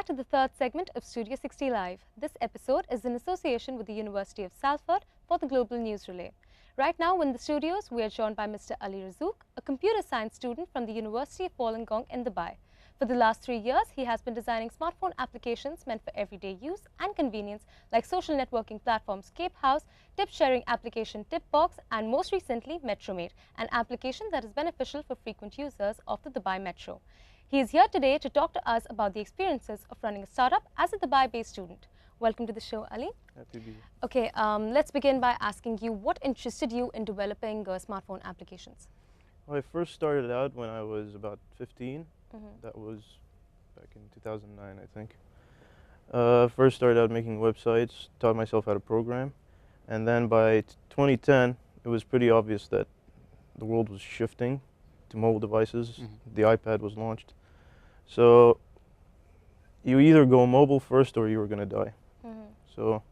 to the third segment of Studio 60 Live. This episode is in association with the University of Salford for the Global News Relay. Right now in the studios, we are joined by Mr. Ali Razzouk, a computer science student from the University of Wollongong in Dubai. For the last 3 years, he has been designing smartphone applications meant for everyday use and convenience like social networking platforms Cape House, tip-sharing application Tipbox, and most recently Metromate, an application that is beneficial for frequent users of the Dubai Metro. He is here today to talk to us about the experiences of running a startup as a Dubai-based student. Welcome to the show, Ali. Happy to be here. Okay, let's begin by asking you what interested you in developing smartphone applications? Well, I first started out when I was about 15. That was back in 2009, I think. First started out making websites, taught myself how to program, and then by 2010, it was pretty obvious that the world was shifting to mobile devices. The iPad was launched. So you either go mobile first or you were going to die. So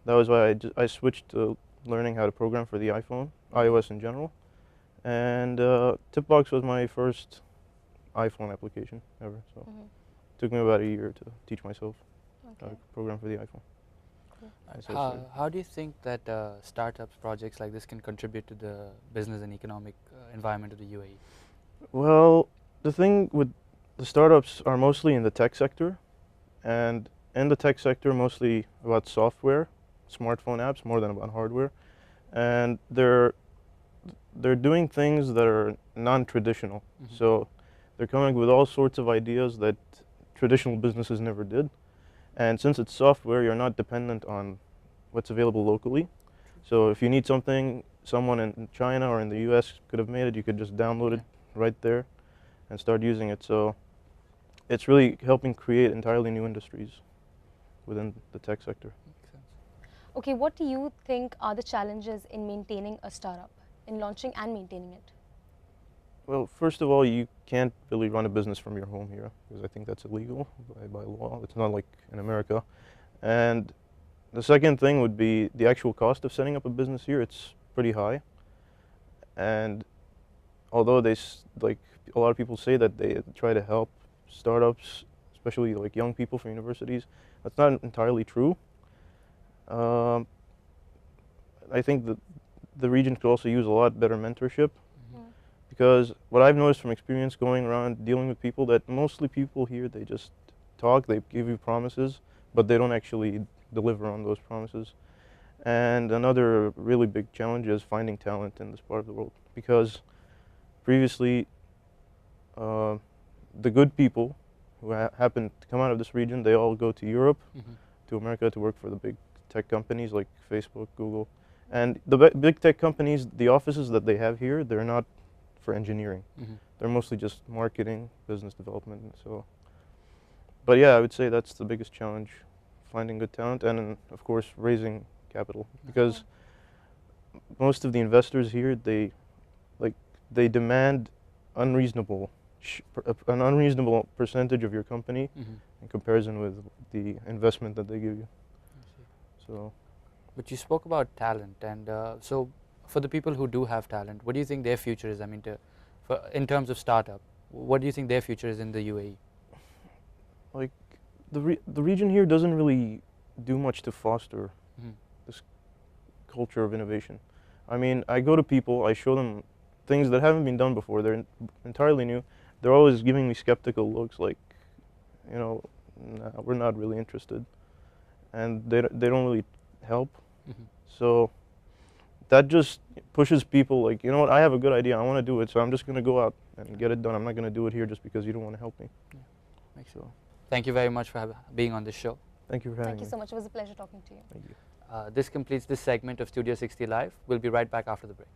that was why I switched to learning how to program for the iPhone, iOS in general. And Tipbox was my first iPhone application ever. So it took me about a year to teach myself how to program for the iPhone. How do you think that startups projects like this can contribute to the business and economic environment of the UAE? Well, the thing with the startups are mostly in the tech sector, and in the tech sector mostly about software, smartphone apps more than about hardware, and they're doing things that are non-traditional. So they're coming with all sorts of ideas that traditional businesses never did. And since it's software, you're not dependent on what's available locally. So if you need something, someone in China or in the US could have made it, you could just download it right there and start using it. So it's really helping create entirely new industries within the tech sector. Makes sense. Okay, what do you think are the challenges in maintaining a startup, in launching and maintaining it? Well, first of all, you can't really run a business from your home here, because I think that's illegal by law. It's not like in America. And the second thing would be the actual cost of setting up a business here. It's pretty high. And although like a lot of people say that they try to help startups, especially like young people from universities, that's not entirely true. I think that the region could also use a lot better mentorship. Because what I've noticed from experience going around dealing with people, that mostly people here, they just talk, they give you promises, but they don't actually deliver on those promises. And another really big challenge is finding talent in this part of the world. Because previously, the good people who happen to come out of this region, they all go to Europe, to America to work for the big tech companies like Facebook, Google. And the big tech companies, the offices that they have here, they're not for engineering. They're mostly just marketing, business development, and so. But yeah, I would say that's the biggest challenge, finding good talent, and of course raising capital, because most of the investors here, they demand an unreasonable percentage of your company in comparison with the investment that they give you. So. But you spoke about talent, and so for the people who do have talent, what do you think their future is? I mean, in terms of startup, what do you think their future is in the UAE? Like, the region here doesn't really do much to foster this culture of innovation. I mean, I go to people, I show them things that haven't been done before. They're entirely new. They're always giving me skeptical looks, like, you know, nah, we're not really interested, and they don't really help. So that just pushes people, like, you know what, I have a good idea, I want to do it, so I'm just going to go out and get it done. I'm not going to do it here just because you don't want to help me. Makes sense. Thank you very much for being on this show. Thank you for having me. Thank you so much. It was a pleasure talking to you. Thank you. This completes this segment of Studio 60 Live. We'll be right back after the break.